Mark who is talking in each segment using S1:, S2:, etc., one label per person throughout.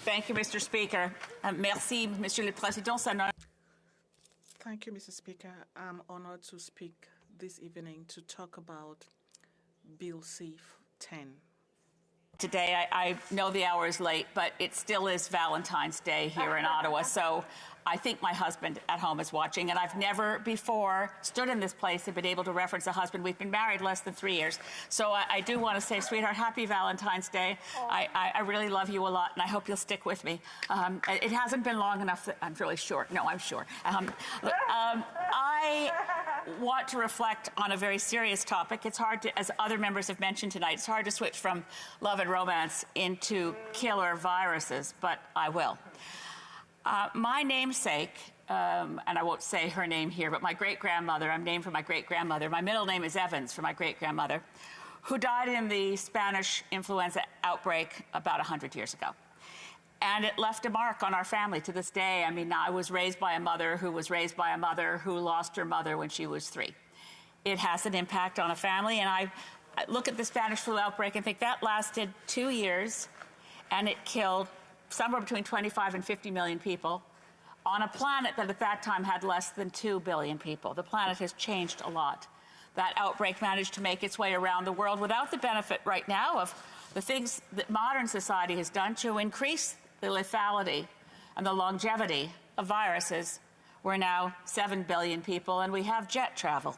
S1: Thank you, Mr. Speaker. Merci, Monsieur le Président.
S2: Thank you, Mr. Speaker. I'm honored to speak this evening to talk about Bill C-10.
S1: Today, I know the hour is late, but it still is Valentine's Day here in Ottawa, so I think my husband at home is watching, and I've never before stood in this place and been able to reference a husband. We've been married less than 3 years, so I do want to say, sweetheart, happy Valentine's Day. I really love you a lot, and I hope you'll stick with me. It hasn't been long enough that I'm really sure. No, I'm sure. I want to reflect on a very serious topic. It's hard to, as other members have mentioned tonight, it's hard to switch from love and romance into killer viruses, but I will. My namesake, and I won't say her name here, but my great-grandmother, I'm named for my great-grandmother. My middle name is Evans for my great-grandmother, who died in the Spanish influenza outbreak about 100 years ago. And it left a mark on our family to this day. I mean, I was raised by a mother who was raised by a mother who lost her mother when she was 3. It has an impact on a family, and I look at the Spanish flu outbreak and think that lasted 2 years, and it killed somewhere between 25 and 50 million people on a planet that at that time had less than 2 billion people. The planet has changed a lot. That outbreak managed to make its way around the world without the benefit right now of the things that modern society has done to increase the lethality and the longevity of viruses. We're now 7 billion people, and we have jet travel.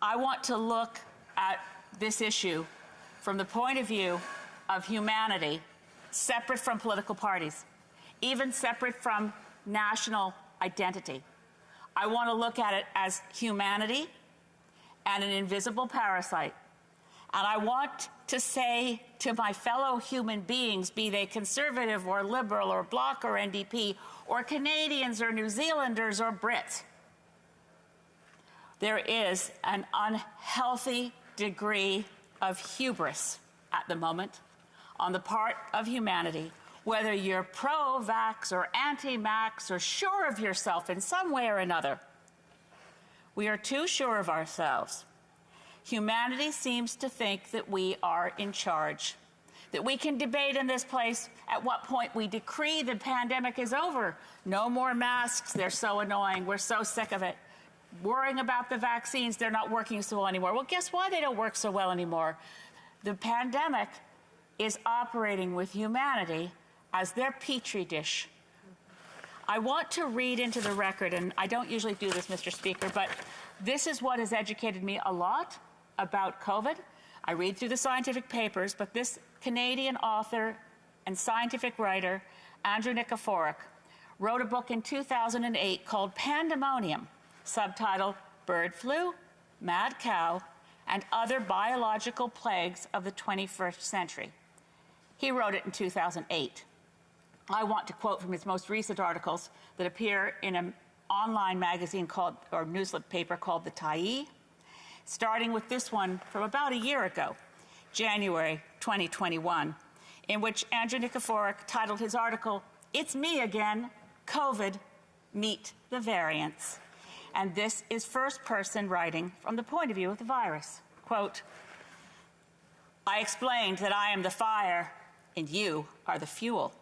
S1: I want to look at this issue from the point of view of humanity, separate from political parties, even separate from national identity. I want to look at it as humanity and an invisible parasite. And I want to say to my fellow human beings, be they conservative or liberal or Bloc or NDP or Canadians or New Zealanders or Brits, there is an unhealthy degree of hubris at the moment on the part of humanity, whether you're pro-vax or anti-max or sure of yourself in some way or another. We are too sure of ourselves. Humanity seems to think that we are in charge, that we can debate in this place at what point we decree the pandemic is over. No more masks, they're so annoying, we're so sick of it. Worrying about the vaccines, they're not working so well anymore. Well, guess why they don't work so well anymore? The pandemic is operating with humanity as their petri dish. I want to read into the record, and I don't usually do this, Mr. Speaker, but this is what has educated me a lot about COVID. I read through the scientific papers, but this Canadian author and scientific writer, Andrew Nikiforuk, wrote a book in 2008 called Pandemonium, subtitled Bird Flu, Mad Cow, and Other Biological Plagues of the 21st Century. He wrote it in 2008. I want to quote from his most recent articles that appear in an online magazine called, or newspaper called The Tyee, starting with this one from about a year ago, January 2021, in which Andrew Nikiforuk titled his article, "It's Me Again, COVID, Meet the Variants." And this is first person writing from the point of view of the virus. Quote, "I explained that I am the fire and you are the fuel.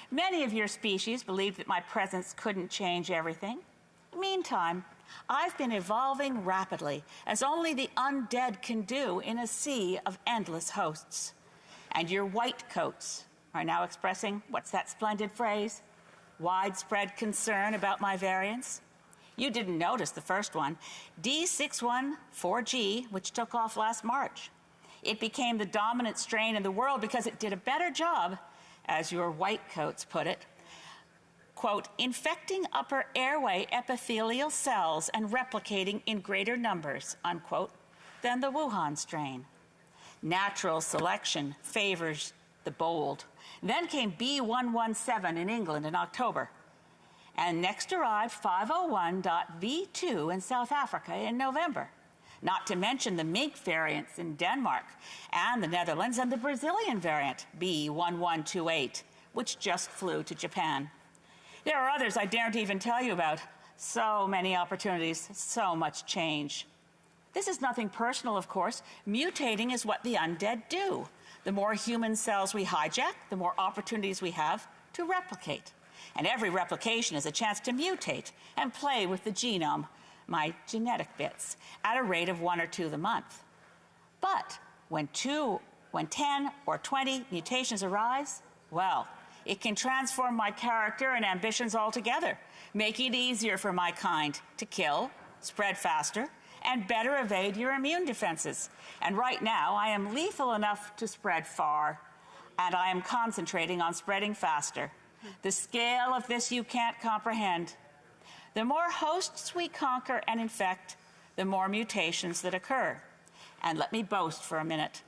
S1: Many of your species believed that my presence couldn't change everything. Meantime, I've been evolving rapidly, as only the undead can do in a sea of endless hosts. And your white coats are now expressing, what's that splendid phrase? Widespread concern about my variants. You didn't notice the first one, D614G, which took off last March. It became the dominant strain in the world because it did a better job, as your white coats put it, quote, infecting upper airway epithelial cells and replicating in greater numbers, unquote, than the Wuhan strain. Natural selection favors the bold. Then came B117 in England in October. And next arrived 501.V2 in South Africa in November. Not to mention the mink variants in Denmark and the Netherlands and the Brazilian variant, B1128, which just flew to Japan. There are others I daren't even tell you about. So many opportunities, so much change. This is nothing personal, of course. Mutating is what the undead do. The more human cells we hijack, the more opportunities we have to replicate. And every replication is a chance to mutate and play with the genome, my genetic bits, at a rate of 1 or 2 a month. But when 10 or 20 mutations arise, well, it can transform my character and ambitions altogether, making it easier for my kind to kill, spread faster, and better evade your immune defenses. And right now, I am lethal enough to spread far, and I am concentrating on spreading faster. The scale of this you can't comprehend. The more hosts we conquer and infect, the more mutations that occur. And let me boast for a minute.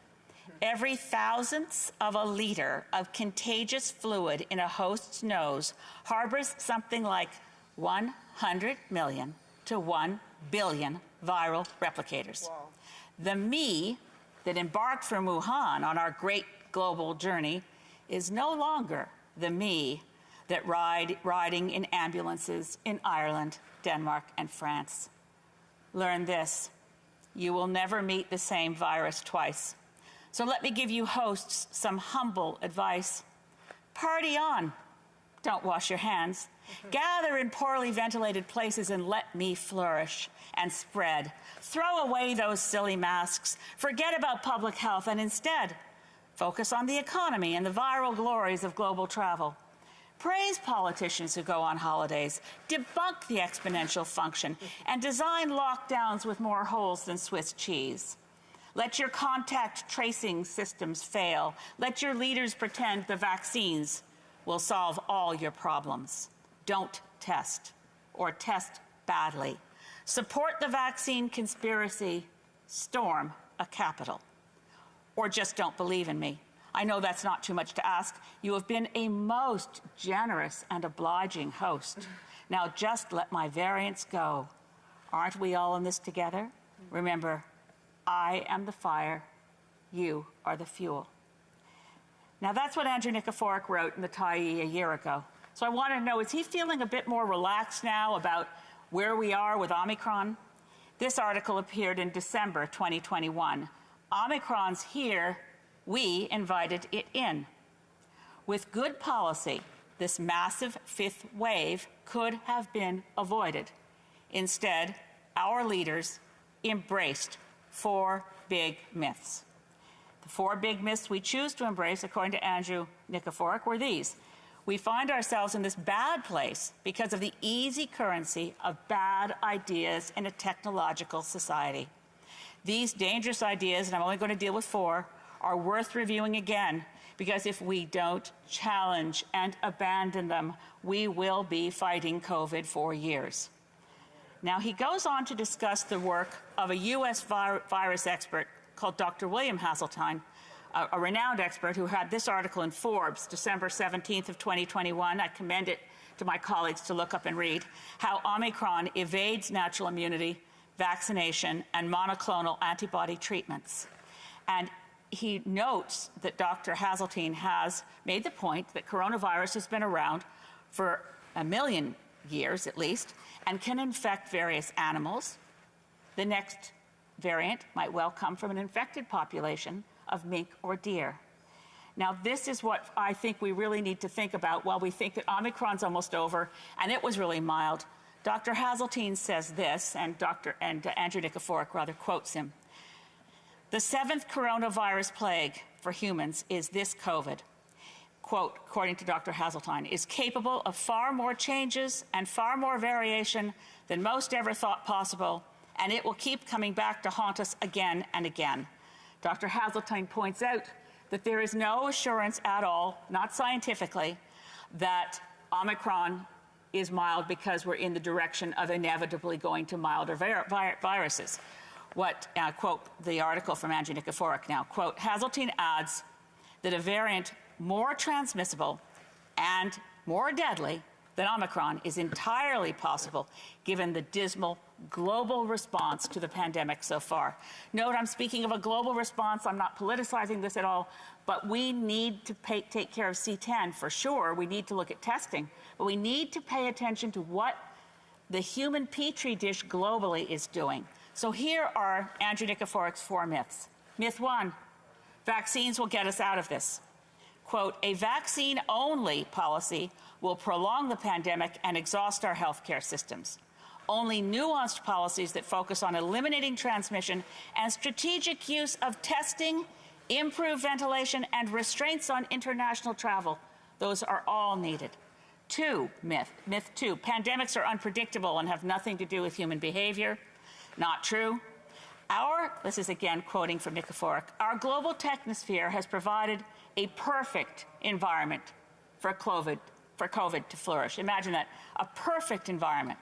S1: Every thousandth of a liter of contagious fluid in a host's nose harbors something like 100 million to 1 billion viral replicators.
S2: Wow.
S1: The me that embarked from Wuhan on our great global journey is no longer the me that riding in ambulances in Ireland, Denmark, and France. Learn this: you will never meet the same virus twice. So let me give you hosts some humble advice. Party on. Don't wash your hands. Gather in poorly ventilated places and let me flourish and spread. Throw away those silly masks. Forget about public health and instead focus on the economy and the viral glories of global travel. Praise politicians who go on holidays, debunk the exponential function, and design lockdowns with more holes than Swiss cheese. Let your contact tracing systems fail. Let your leaders pretend the vaccines will solve all your problems. Don't test, or test badly. Support the vaccine conspiracy, storm a Capitol. Or just don't believe in me. I know that's not too much to ask. You have been a most generous and obliging host. Now just let my variants go. Aren't we all in this together? Remember, I am the fire, you are the fuel. Now that's what Andrew Nikiforuk wrote in the Tyee a year ago. So I want to know, is he feeling a bit more relaxed now about where we are with Omicron? This article appeared in December 2021. Omicron's here, we invited it in. With good policy, this massive 5th wave could have been avoided. Instead, our leaders embraced 4 big myths. The 4 big myths we choose to embrace, according to Andrew Nikiforuk, were these. We find ourselves in this bad place because of the easy currency of bad ideas in a technological society. These dangerous ideas, and I'm only going to deal with 4, are worth reviewing again, because if we don't challenge and abandon them, we will be fighting COVID for years. Now, he goes on to discuss the work of a U.S. virus expert called Dr. William Hasseltine, a renowned expert who had this article in Forbes, December 17th of 2021. I commend it to my colleagues to look up and read, how Omicron evades natural immunity, vaccination, and monoclonal antibody treatments. And he notes that Dr. Hasseltine has made the point that coronavirus has been around for 1 million years at least, and can infect various animals. The next variant might well come from an infected population of mink or deer. Now, this is what I think we really need to think about while we think that Omicron's almost over, and it was really mild. Dr. Hasseltine says this, and Andrew Nikiforuk rather quotes him. The 7th coronavirus plague for humans is this COVID. Quote, according to Dr. Hasseltine, is capable of far more changes and far more variation than most ever thought possible, and it will keep coming back to haunt us again and again. Dr. Hasseltine points out that there is no assurance at all, not scientifically, that Omicron is mild because we're in the direction of inevitably going to milder viruses. Quote, the article from Andrew Nikiforuk now, quote, Hasseltine adds that a variant more transmissible and more deadly than Omicron is entirely possible given the dismal global response to the pandemic so far. Note, I'm speaking of a global response. I'm not politicizing this at all, but we need to take care of C10 for sure. We need to look at testing, but we need to pay attention to what the human petri dish globally is doing. So here are Andrew Nikiforuk's 4 myths. Myth 1, Vaccines will get us out of this. Quote, a vaccine-only policy will prolong the pandemic and exhaust our healthcare systems. Only nuanced policies that focus on eliminating transmission and strategic use of testing, improved ventilation, and restraints on international travel, those are all needed. Myth two, pandemics are unpredictable and have nothing to do with human behavior. Not true. This is again quoting from Nikiforuk, our global technosphere has provided a perfect environment for COVID to flourish. Imagine that, a perfect environment.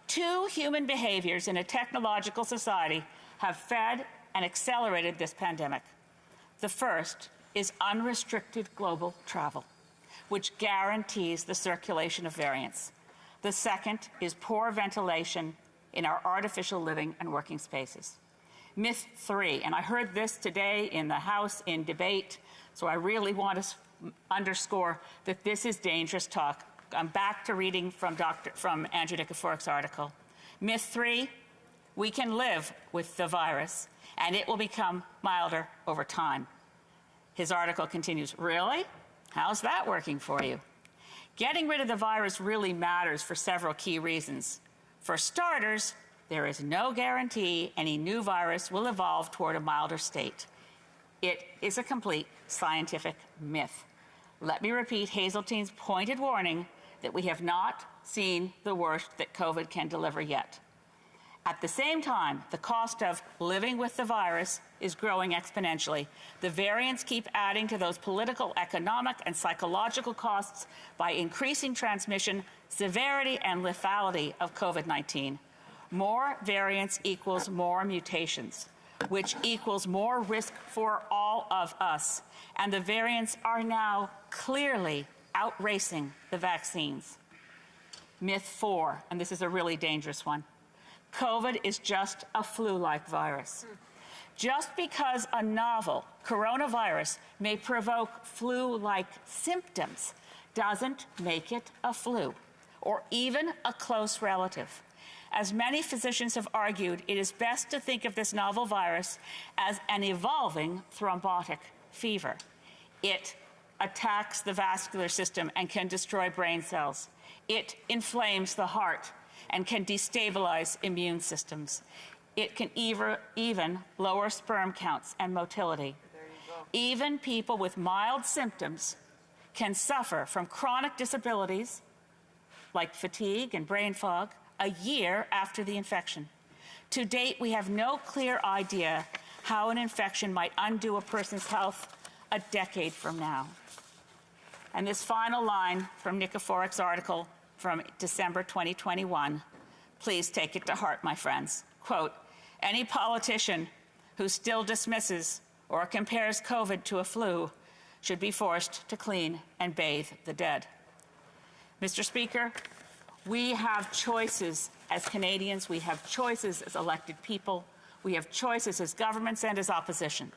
S1: Two human behaviors in a technological society have fed and accelerated this pandemic. The first is unrestricted global travel, which guarantees the circulation of variants. The second is poor ventilation in our artificial living and working spaces. Myth three, and I heard this today in the House in debate, so I really want to underscore that this is dangerous talk. I'm back to reading from Andrew Nikiforuk's article. Myth three, we can live with the virus and it will become milder over time. His article continues, really? How's that working for you? Getting rid of the virus really matters for several key reasons. For starters, there is no guarantee any new virus will evolve toward a milder state. It is a complete scientific myth. Let me repeat Hazeltine's pointed warning that we have not seen the worst that COVID can deliver yet. At the same time, the cost of living with the virus is growing exponentially. The variants keep adding to those political, economic, and psychological costs by increasing transmission, severity, and lethality of COVID-19. More variants equals more mutations, which equals more risk for all of us. And the variants are now clearly outracing the vaccines. Myth four, and this is a really dangerous one. COVID is just a flu-like virus. Just because a novel coronavirus may provoke flu-like symptoms doesn't make it a flu, or even a close relative. As many physicians have argued, it is best to think of this novel virus as an evolving thrombotic fever. It attacks the vascular system and can destroy brain cells. It inflames the heart and can destabilize immune systems. It can even lower sperm counts and motility. Even people with mild symptoms can suffer from chronic disabilities like fatigue and brain fog a year after the infection. To date, we have no clear idea how an infection might undo a person's health a decade from now. And this final line from Nikiforuk's article from December 2021, please take it to heart, my friends. Quote, any politician who still dismisses or compares COVID to a flu should be forced to clean and bathe the dead. Mr. Speaker, we have choices as Canadians, we have choices as elected people, we have choices as governments and as opposition.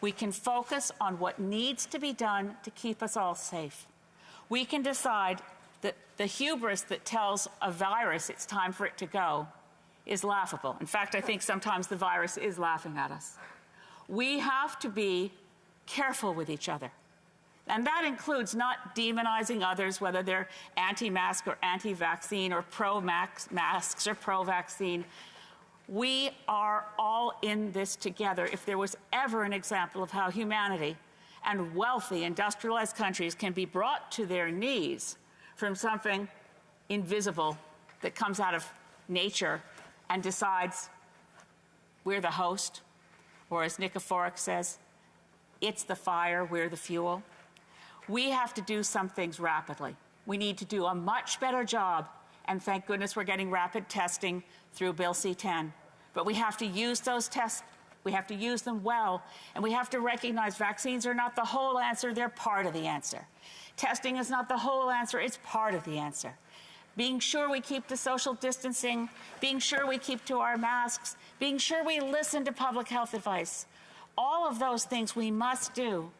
S1: We can focus on what needs to be done to keep us all safe. We can decide that the hubris that tells a virus it's time for it to go is laughable. In fact, I think sometimes the virus is laughing at us. We have to be careful with each other. And that includes not demonizing others, whether they're anti-mask or anti-vaccine or pro-masks or pro-vaccine. We are all in this together. If there was ever an example of how humanity and wealthy industrialized countries can be brought to their knees from something invisible that comes out of nature and decides we're the host, or as Nikiforuk says, it's the fire, we're the fuel. We have to do some things rapidly. We need to do a much better job, and thank goodness we're getting rapid testing through Bill C-10. But we have to use those tests, we have to use them well, and we have to recognize vaccines are not the whole answer, they're part of the answer. Testing is not the whole answer, it's part of the answer. Being sure we keep to social distancing, being sure we keep to our masks, being sure we listen to public health advice. All of those things we must do.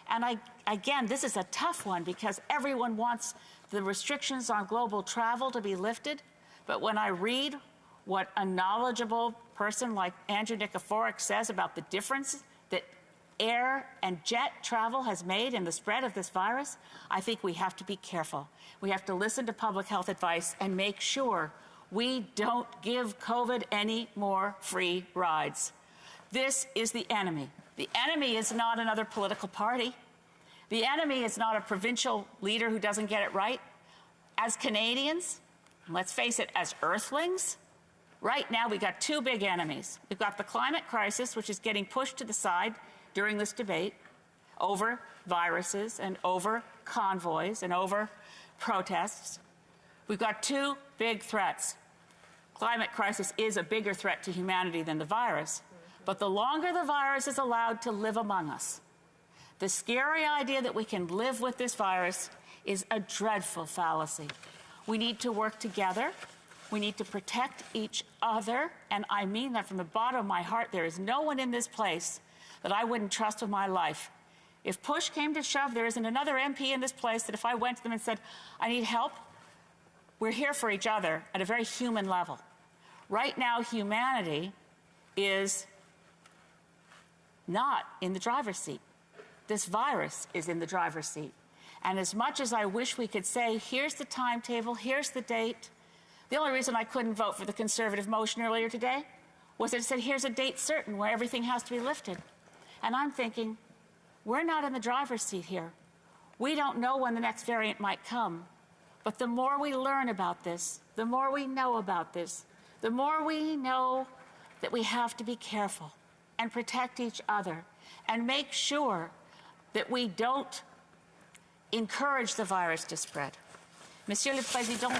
S1: And again, this is a tough one because everyone wants the restrictions on global travel to be lifted. But when I read what a knowledgeable person like Andrew Nikiforuk says about the difference that air and jet travel has made in the spread of this virus, I think we have to be careful. We have to listen to public health advice and make sure we don't give COVID any more free rides. This is the enemy. The enemy is not another political party. The enemy is not a provincial leader who doesn't get it right. As Canadians, let's face it, as earthlings, right now we've got two big enemies. We've got the climate crisis, which is getting pushed to the side during this debate over viruses and over convoys and over protests. We've got two big threats. Climate crisis is a bigger threat to humanity than the virus, but the longer the virus is allowed to live among us, the scary idea that we can live with this virus is a dreadful fallacy. We need to work together. We need to protect each other, and I mean that from the bottom of my heart. There is no one in this place that I wouldn't trust with my life. If push came to shove, there isn't another MP in this place that if I went to them and said, I need help, we're here for each other at a very human level. Right now, humanity is not in the driver's seat. This virus is in the driver's seat. And as much as I wish we could say, here's the timetable, here's the date, the only reason I couldn't vote for the Conservative motion earlier today was that it said, here's a date certain where everything has to be lifted. And I'm thinking, we're not in the driver's seat here. We don't know when the next variant might come. But the more we learn about this, the more we know about this, the more we know that we have to be careful and protect each other and make sure that we don't encourage the virus to spread. Monsieur le Président,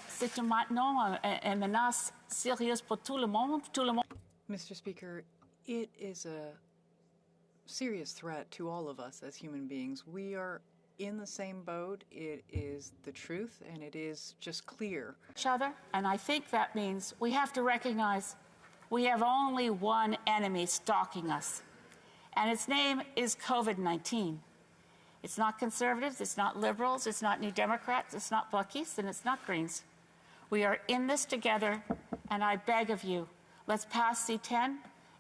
S1: c'est maintenant une menace sérieuse pour tout le monde.
S3: Mr. Speaker, it is a serious threat to all of us as human beings. We are in the same boat. It is the truth, and it is just clear.
S1: Each other, and I think that means we have to recognize we have only one enemy stalking us, and its name is COVID-19. It's not Conservatives, it's not Liberals, it's not New Democrats, it's not Buckies, and it's not Greens. We are in this together, and I beg of you, let's pass C10,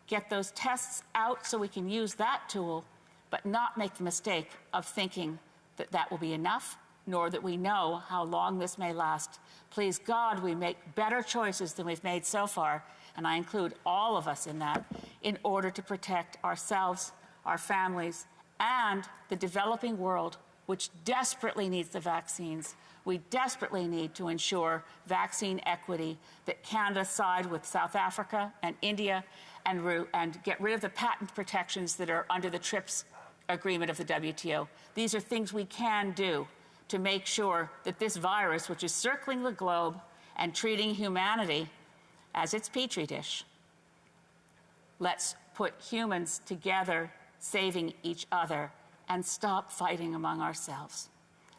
S1: get those tests out so we can use that tool, but not make the mistake of thinking that that will be enough, nor that we know how long this may last. Please God, we make better choices than we've made so far, and I include all of us in that, in order to protect ourselves, our families, and the developing world, which desperately needs the vaccines. We desperately need to ensure vaccine equity, that Canada side with South Africa and India and get rid of the patent protections that are under the TRIPS agreement of the WTO. These are things we can do to make sure that this virus, which is circling the globe and treating humanity as its petri dish, let's put humans together, saving each other, and stop fighting among ourselves.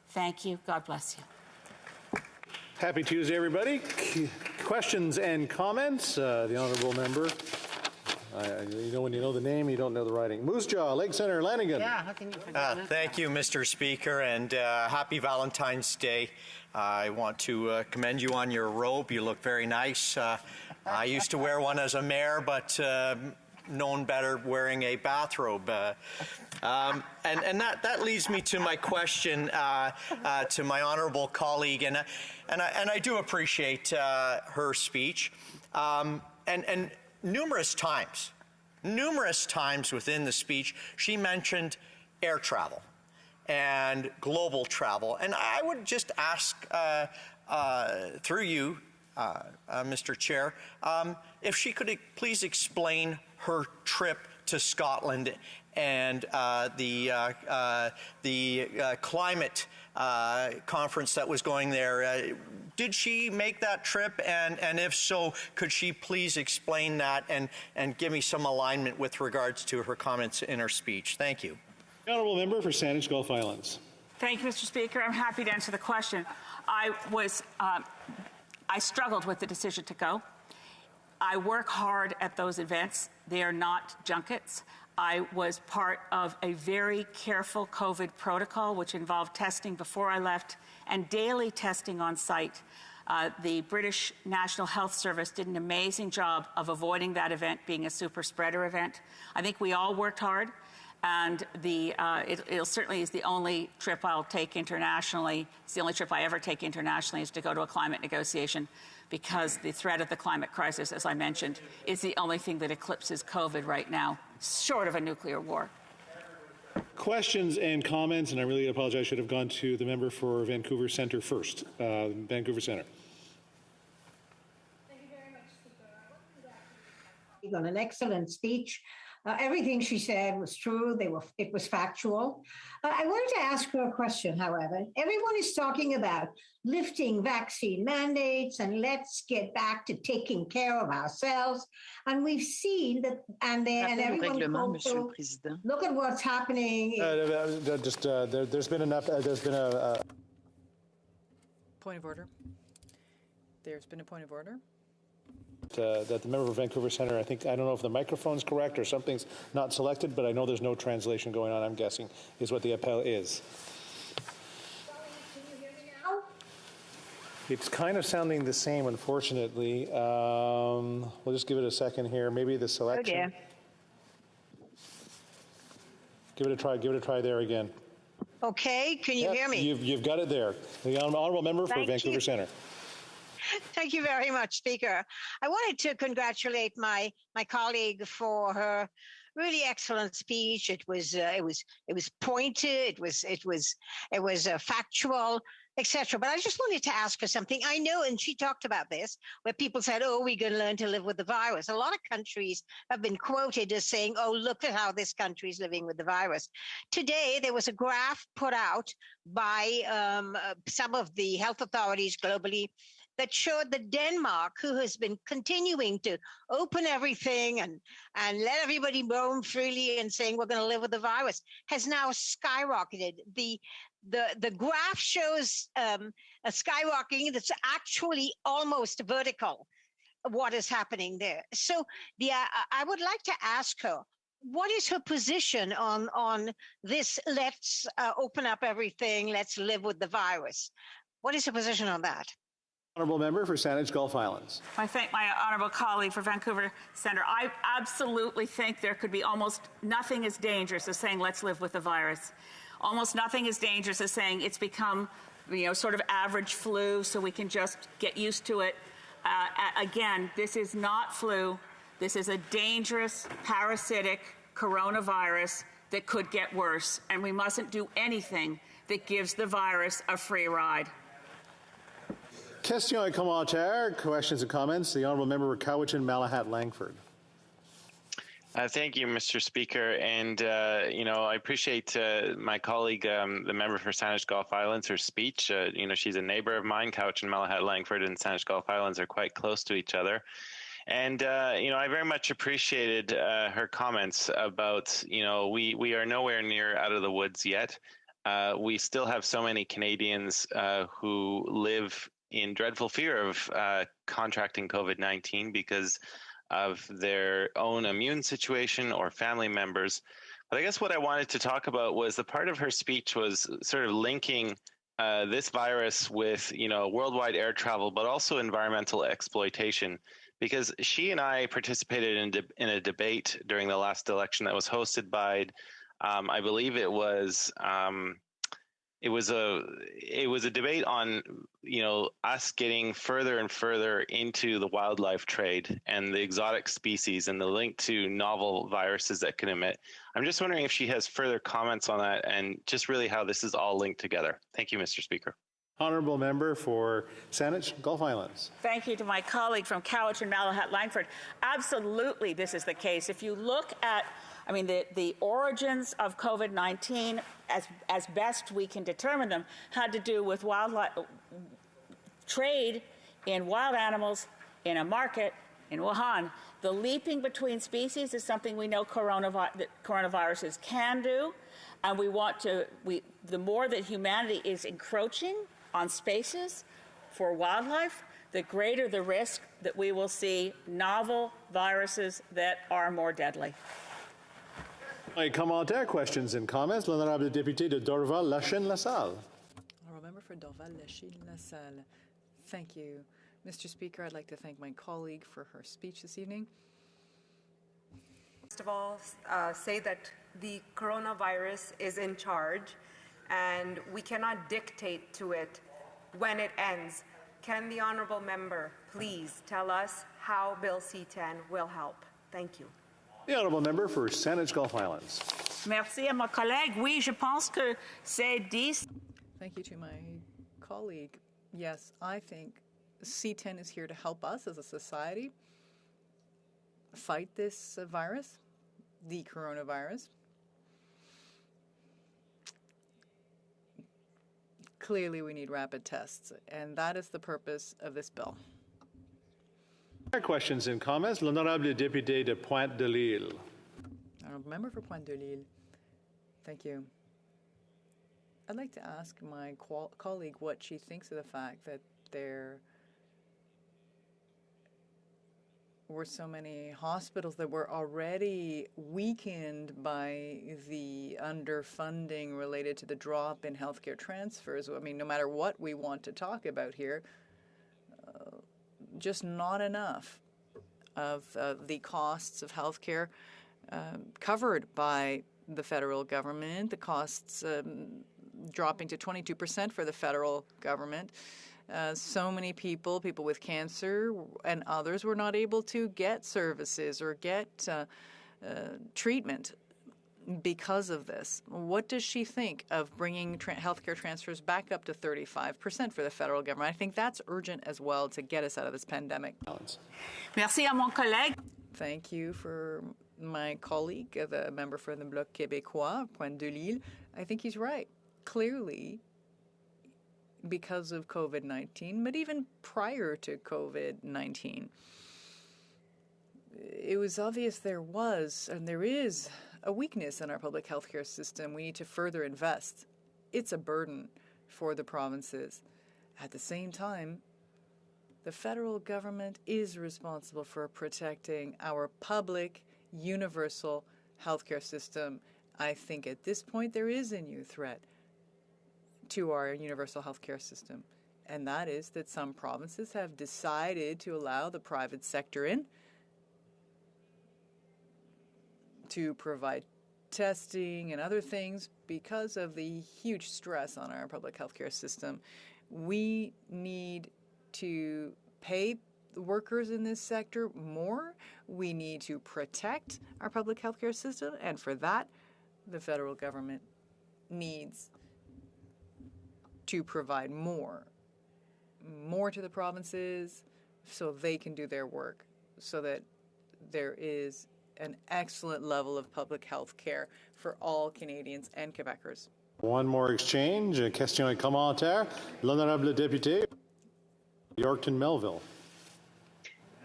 S1: Thank you. God bless you.
S4: Happy Tuesday, everybody. Questions and comments? The honourable member. You know when you know the name, you don't know the writing. Moose Jaw, Lake Centre, Lanigan.
S5: Yeah, how can you forget
S6: Thank you, Mr. Speaker, and happy Valentine's Day. I want to commend you on your robe. You look very nice. I used to wear one as a mayor, but known better wearing a bathrobe. And that leads me to my question to my honourable colleague, and I do appreciate her speech. And numerous times within the speech, she mentioned air travel and global travel. And I would just ask, through you, Mr. Chair, if she could please explain her trip to Scotland and the climate conference that was going there. Did she make that trip? And if so, could she please explain that and give me some alignment with regards to her comments in her speech? Thank you.
S4: The honourable member for Saanich Gulf Islands.
S1: Thank you, Mr. Speaker. I'm happy to answer the question. I struggled with the decision to go. I work hard at those events. They are not junkets. I was part of a very careful COVID protocol, which involved testing before I left and daily testing on site. The British National Health Service did an amazing job of avoiding that event being a super spreader event. I think we all worked hard. And it certainly is the only trip I'll take internationally. It's the only trip I ever take internationally is to go to a climate negotiation, because the threat of the climate crisis, as I mentioned, is the only thing that eclipses COVID right now, short of a nuclear war.
S4: Questions and comments, and I really apologize, I should have gone to the member for Vancouver Centre first. Vancouver Centre.
S5: Thank you very much, Speaker. On an excellent speech. Everything she said was true. It was factual. I wanted to ask her a question, however. Everyone is talking about lifting vaccine mandates and let's get back to taking care of ourselves. And we've seen that, and everyone look at what's happening.
S4: There's been a
S3: Point of order. There's been a point of order.
S4: That the member of Vancouver Centre, I don't know if the microphone's correct or something's not selected, but I know there's no translation going on, I'm guessing, is what the appel is.
S5: Can you hear me now?
S4: It's kind of sounding the same, unfortunately. We'll just give it a second here. Maybe the selection.
S5: Oh dear.
S4: Give it a try there again.
S7: Okay, can you hear me?
S4: You've got it there. The honourable member for Vancouver Centre.
S7: Thank you very much, Speaker. I wanted to congratulate my colleague for her really excellent speech. It was pointed. It was factual, etc. But I just wanted to ask her something. I know, and she talked about this, where people said, "Oh, we're going to learn to live with the virus." A lot of countries have been quoted as saying, "Oh, look at how this country is living with the virus." Today, there was a graph put out by some of the health authorities globally that showed that Denmark, who has been continuing to open everything and let everybody roam freely and saying we're going to live with the virus, has now skyrocketed. The graph shows a skyrocketing that's actually almost vertical, what is happening there. So I would like to ask her, what is her position on this, let's open up everything, let's live with the virus? What is her position on that?
S4: Honourable member for Saanich Gulf Islands.
S1: I thank my honourable colleague for Vancouver Centre. I absolutely think there could be almost nothing as dangerous as saying let's live with the virus. Almost nothing as dangerous as saying it's become, sort of average flu, so we can just get used to it. Again, this is not flu. This is a dangerous, parasitic coronavirus that could get worse, and we mustn't do anything that gives the virus a free ride.
S4: Question et commentaire, questions and comments. The honourable member for Cowichan, Malahat, Langford.
S8: Thank you, Mr. Speaker. And, I appreciate my colleague, the member for Saanich Gulf Islands, her speech. She's a neighbor of mine. Cowichan, Malahat, Langford, and Saanich Gulf Islands are quite close to each other. And, I very much appreciated her comments about, we are nowhere near out of the woods yet. We still have so many Canadians who live in dreadful fear of contracting COVID-19 because of their own immune situation or family members. But I guess what I wanted to talk about was the part of her speech was sort of linking this virus with, worldwide air travel, but also environmental exploitation. Because she and I participated in a debate during the last election that was hosted by, I believe it was a debate on, us getting further and further into the wildlife trade and the exotic species and the link to novel viruses that can emit. I'm just wondering if she has further comments on that and just really how this is all linked together. Thank you, Mr. Speaker.
S4: Honourable member for Saanich Gulf Islands.
S1: Thank you to my colleague from Cowichan, Malahat, Langford. Absolutely, this is the case. If you look at the origins of COVID-19, as best we can determine them, had to do with wildlife trade in wild animals in a market in Wuhan. The leaping between species is something we know that coronaviruses can do, and the more that humanity is encroaching on spaces for wildlife, the greater the risk that we will see novel viruses that are more deadly.
S4: Commentaire, questions and comments. L'honorable député de Dorval-Lachine-LaSalle.
S3: Honourable member for Dorval-Lachine-LaSalle. Thank you. Mr. Speaker, I'd like to thank my colleague for her speech this evening.
S9: First of all, say that the coronavirus is in charge and we cannot dictate to it when it ends. Can the honorable member please tell us how Bill C-10 will help? Thank you.
S4: The honourable member for Saanich Gulf Islands.
S1: Merci à mon collègue. Oui, je pense que c'est dit.
S3: Thank you to my colleague. Yes, I think C-10 is here to help us as a society fight this virus, the coronavirus. Clearly, we need rapid tests, and that is the purpose of this bill.
S4: Questions and comments? L'honorable député de Pointe-de-l'Île.
S3: Honourable member for Pointe-de-l'Île. Thank you. I'd like to ask my colleague what she thinks of the fact that there were so many hospitals that were already weakened by the underfunding related to the drop in healthcare transfers. I mean, no matter what we want to talk about here, just not enough of the costs of healthcare covered by the federal government, the costs dropping to 22% for the federal government. So many people with cancer and others were not able to get services or get treatment because of this. What does she think of bringing healthcare transfers back up to 35% for the federal government? I think that's urgent as well to get us out of this pandemic.
S1: Merci à mon collègue.
S3: Thank you for my colleague, the member for the Bloc Québécois, Pointe-de-l'Île. I think he's right. Clearly, because of COVID-19, but even prior to COVID-19, it was obvious there was and there is a weakness in our public health care system. We need to further invest. It's a burden for the provinces. At the same time, the federal government is responsible for protecting our public, universal healthcare system. I think at this point there is a new threat to our universal healthcare system, and that is that some provinces have decided to allow the private sector in to provide testing and other things because of the huge stress on our public healthcare system. We need to pay the workers in this sector more. We need to protect our public healthcare system, and for that, the federal government needs to provide more to the provinces so they can do their work, so that there is an excellent level of public health care for all Canadians and Quebecers.
S4: One more exchange. Question et commentaire. L'honorable député, Yorkton Melville.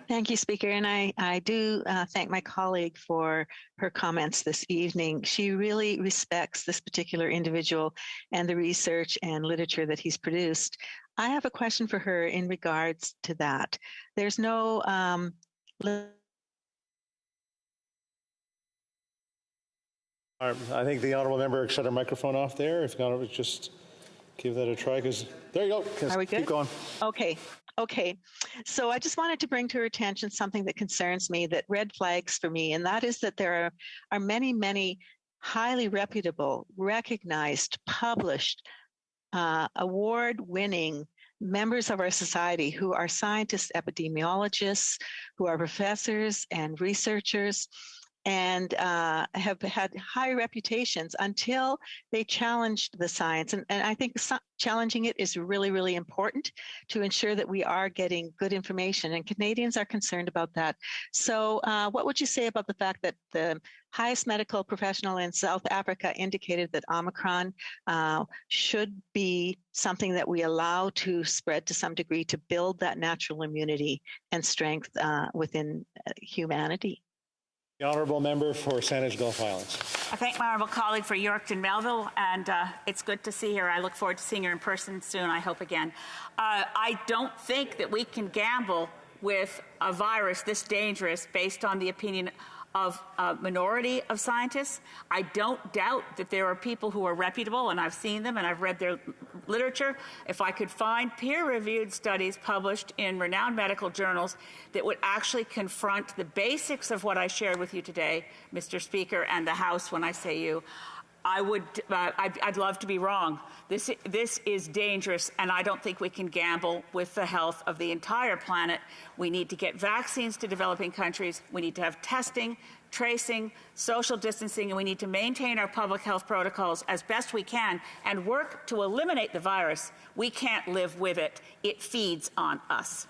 S10: Thank you, Speaker. And I do thank my colleague for her comments this evening. She really respects this particular individual and the research and literature that he's produced. I have a question for her in regards to that. There's no
S4: I think the honourable member shut her microphone off there. If not, just give that a try. Because there you go.
S10: Are we good?
S4: Keep going.
S10: Okay. So I just wanted to bring to her attention something that concerns me, that red flags for me, and that is that there are many, many highly reputable, recognized, published, award-winning members of our society who are scientists, epidemiologists, who are professors and researchers, and have had high reputations until they challenged the science. And I think challenging it is really, really important to ensure that we are getting good information, and Canadians are concerned about that. So what would you say about the fact that the highest medical professional in South Africa indicated that Omicron should be something that we allow to spread to some degree to build that natural immunity and strength within humanity?
S4: The honourable member for Saanich Gulf Islands.
S1: I thank my honourable colleague for Yorkton Melville, and it's good to see her. I look forward to seeing her in person soon, I hope again. I don't think that we can gamble with a virus this dangerous based on the opinion of a minority of scientists. I don't doubt that there are people who are reputable, and I've seen them and I've read their literature, if I could find peer-reviewed studies published in renowned medical journals that would actually confront the basics of what I shared with you today, Mr. Speaker, and the House when I say you, I'd love to be wrong. This is dangerous, and I don't think we can gamble with the health of the entire planet. We need to get vaccines to developing countries. We need to have testing, tracing, social distancing, and we need to maintain our public health protocols as best we can and work to eliminate the virus. We can't live with it. It feeds on us.